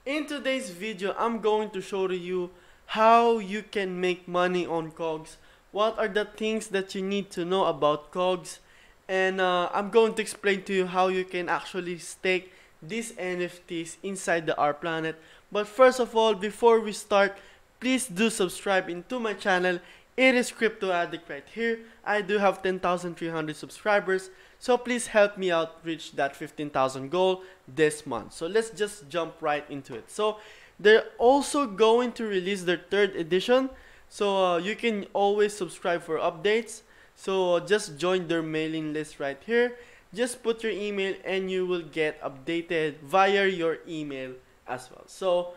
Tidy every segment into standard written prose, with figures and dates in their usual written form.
In today's video, I'm going to show to you how you can make money on Kogs. What are the things that you need to know about Kogs? And I'm going to explain to you how you can actually stake these NFTs inside the RPlanet. But first of all, before we start, please do subscribe into my channel. It is Crypto Addict right here. I do have 10,300 subscribers. So please help me out reach that 15,000 goal this month. So let's just jump right into it. So they're also going to release their third edition. So you can always subscribe for updates. So just join their mailing list right here. Just put your email and you will get updated via your email as well. So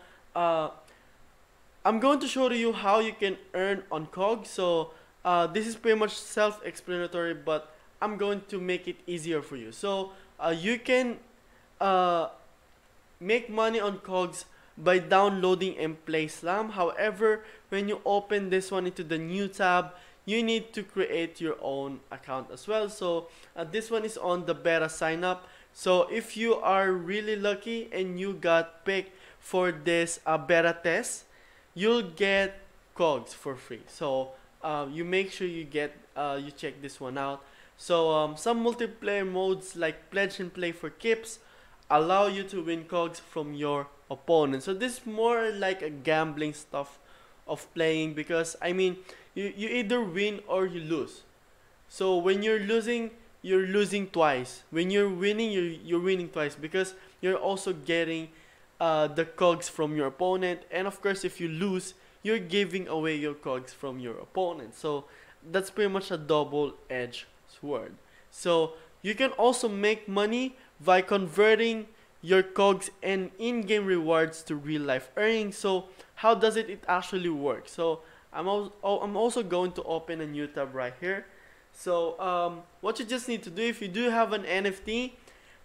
I'm going to show to you how you can earn on Kogs. So this is pretty much self-explanatory, but I'm going to make it easier for you. So you can make money on Kogs by downloading and play Slam. However, when you open this one into the new tab, you need to create your own account as well. So this one is on the beta sign up. So if you are really lucky and you got picked for this beta test, you'll get Kogs for free. So you make sure you get you check this one out. So some multiplayer modes like Pledge and Play for Kips allow you to win Kogs from your opponent. So this is more like a gambling stuff of playing, because I mean you either win or you lose. So when you're losing twice. When you're winning, you're winning twice, because you're also getting the Kogs from your opponent, and of course if you lose, you're giving away your Kogs from your opponent. So that's pretty much a double-edged sword. So you can also make money by converting your Kogs and in-game rewards to real-life earnings. So how does it actually work? So I'm also going to open a new tab right here. So what you just need to do, if you do have an NFT,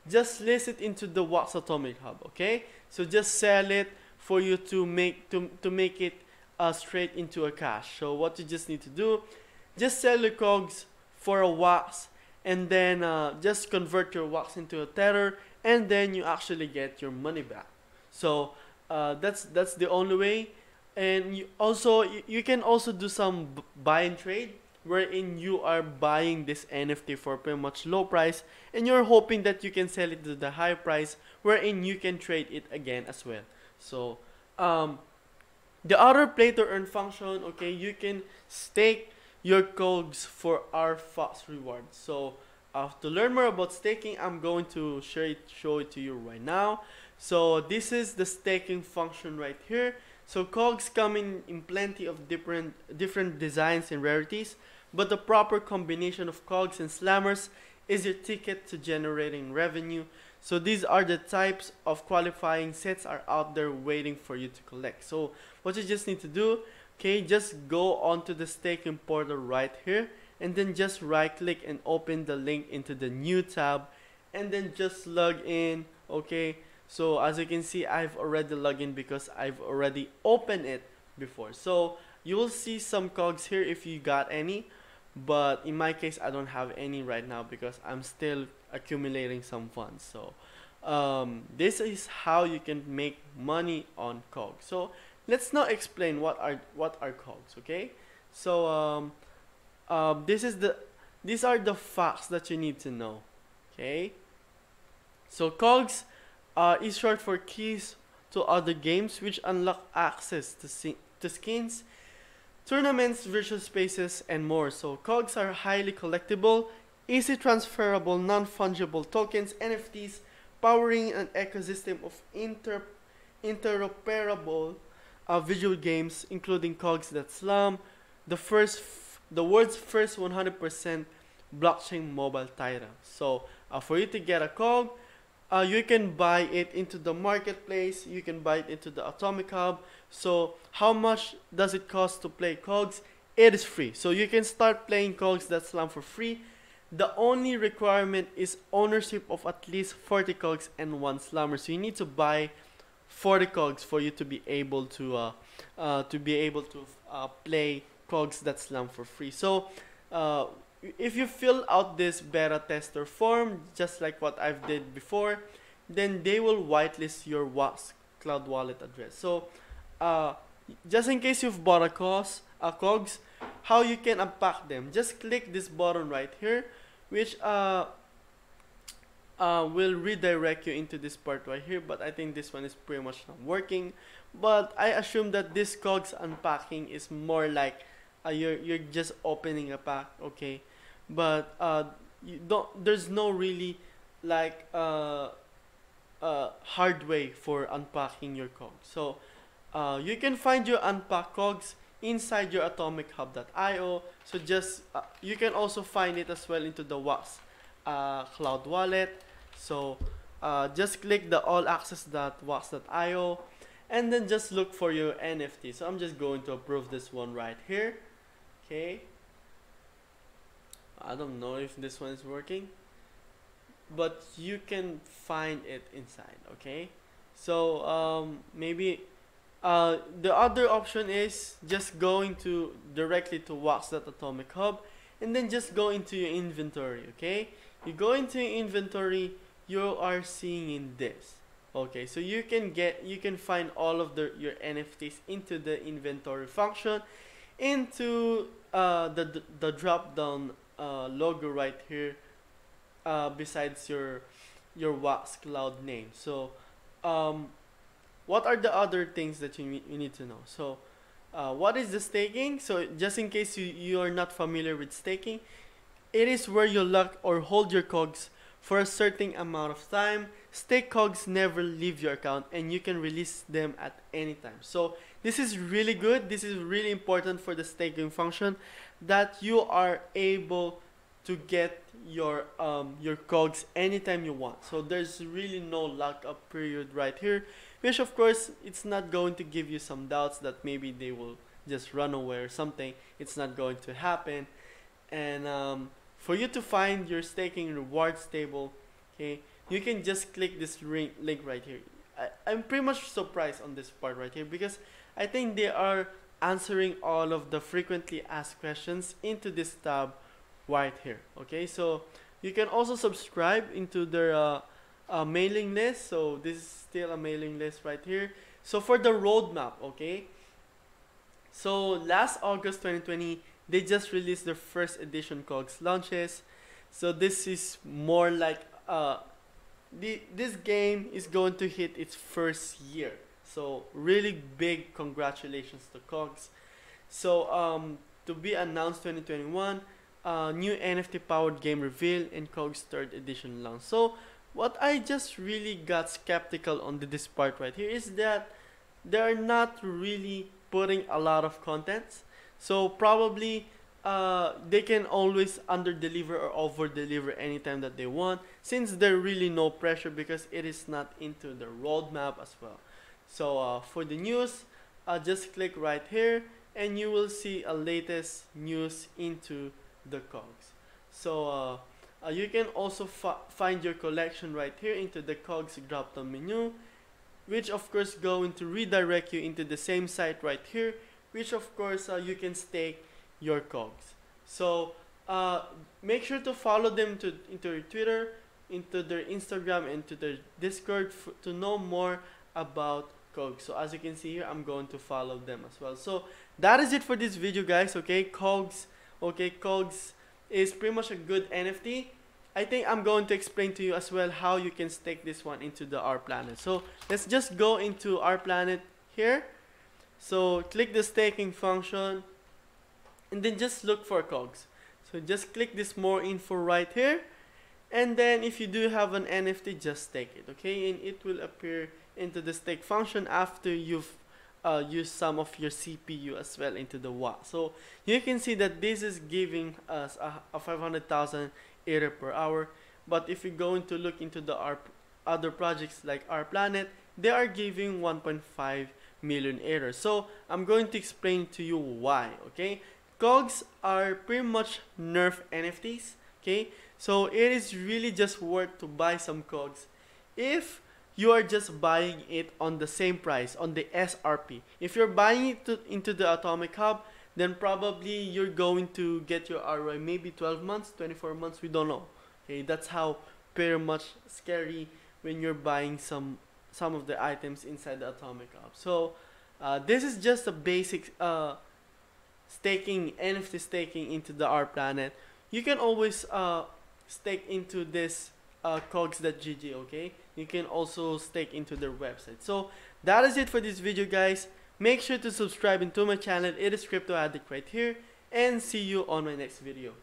just list it into the Wax Atomic Hub, okay? So just sell it for you to make it straight into a cash. So what you just need to do, just sell your Kogs for a Wax, and then just convert your Wax into a Tether, and then you actually get your money back. So that's the only way. And you can also do some buy and trade, wherein you are buying this NFT for pretty much low price, and you're hoping that you can sell it to the high price, wherein you can trade it again as well. So the other play to earn function, okay, you can stake your Kogs for our FAQs rewards. So to learn more about staking, I'm going to show it to you right now. So this is the staking function right here. So Kogs come in plenty of different designs and rarities, but the proper combination of Kogs and Slammers is your ticket to generating revenue. So these are the types of qualifying sets are out there waiting for you to collect. So what you just need to do, okay, just go onto the staking portal right here, and then just right click and open the link into the new tab, and then just log in, okay. So as you can see, I've already logged in because I've already opened it before. So you will see some Kogs here if you got any, but in my case I don't have any right now because I'm still accumulating some funds. So this is how you can make money on Kogs. So let's now explain what are Kogs, okay? So these are the facts that you need to know, okay? So Kogs is short for keys to other games, which unlock access to skins, tournaments, virtual spaces, and more. So Kogs are highly collectible, easy transferable, non-fungible tokens, NFTs, powering an ecosystem of interoperable visual games, including Kogs.Slam, the world's first 100% blockchain mobile title. So for you to get a Kog, you can buy it into the marketplace, you can buy it into the Atomic Hub. So how much does it cost to play Kogs? It is free. So you can start playing Kogs.Slam for free. The only requirement is ownership of at least 40 Kogs and 1 Slammer. So you need to buy 40 Kogs for you to be able to play Kogs.Slam for free. So if you fill out this beta tester form, just like what I've did before, then they will whitelist your Wax Cloud Wallet address. So just in case you've bought a Kogs, how you can unpack them, just click this button right here, which will redirect you into this part right here, but I think this one is pretty much not working. But I assume that this Kogs unpacking is more like you're just opening a pack, okay? But you don't, there's no really like hard way for unpacking your Kogs. So you can find your unpack Kogs inside your atomichub.io. So just you can also find it as well into the Wax Cloud Wallet. So just click the allaccess.wax.io and then just look for your NFT. So I'm just going to approve this one right here. Okay, I don't know if this one is working, but you can find it inside. Okay, so maybe the other option is just going to directly to wax.atomichub and then just go into your inventory. Okay, you go into your inventory, you are seeing in this. Okay, so you can find all of your NFTs into the inventory function, into the drop down logo right here besides your Wax Cloud name. So what are the other things that you need to know? So what is the staking? So just in case you are not familiar with staking, it is where you lock or hold your Kogs for a certain amount of time. Stake Kogs never leave your account and you can release them at any time. So this is really good. This is really important for the staking function, that you are able to get your Kogs anytime you want. So there's really no lockup period right here, which of course it's not going to give you some doubts that maybe they will just run away or something. It's not going to happen. And for you to find your staking rewards table, okay, you can just click this link right here. I'm pretty much surprised on this part right here, because I think they are answering all of the frequently asked questions into this tab right here. Okay, so you can also subscribe into their mailing list. So this is still a mailing list right here. So for the roadmap, okay, so last August 2020 they just released their first edition Kogs launches. So this is more like this game is going to hit its first year. So really big congratulations to Kogs. So to be announced 2021, new NFT powered game reveal and Kogs 3rd edition launch. So what I just really got skeptical on this part right here is that they're not really putting a lot of contents. So probably they can always under deliver or over deliver anytime that they want, since there really no pressure because it is not into the roadmap as well. So for the news, just click right here and you will see a latest news into the Kogs. So you can also find your collection right here into the Kogs drop down menu, which of course going to redirect you into the same site right here, which of course you can stake your Kogs. So make sure to follow them into your Twitter, into their Instagram, and to their Discord to know more about Kogs. So as you can see here, I'm going to follow them as well. So that is it for this video, guys. Okay, Kogs. Okay, Kogs is pretty much a good NFT. I think I'm going to explain to you as well how you can stake this one into the RPlanet. So let's just go into RPlanet here. So click the staking function and then just look for Kogs. So just click this more info right here, and then if you do have an NFT, just stake it. Okay, and it will appear into the stake function after you've used some of your CPU as well into the WA. So you can see that this is giving us a 500,000 Ether per hour. But if you're going to look into the other projects like RPlanet, they are giving 1.5 million Ether. So I'm going to explain to you why. Okay, Kogs are pretty much nerf NFTs. Okay, so it is really just worth to buy some Kogs if you are just buying it on the same price, on the SRP. If you're buying it into the Atomic Hub, then probably you're going to get your ROI maybe 12 months, 24 months, we don't know. Okay, that's how pretty much scary when you're buying some some of the items inside the atomic hub. So this is just a basic staking, NFT staking into the RPlanet. You can always stake into this Kogs.gg, okay? You can also stake into their website. So that is it for this video, guys. Make sure to subscribe into my channel. It is Crypto Addict right here, and see you on my next video.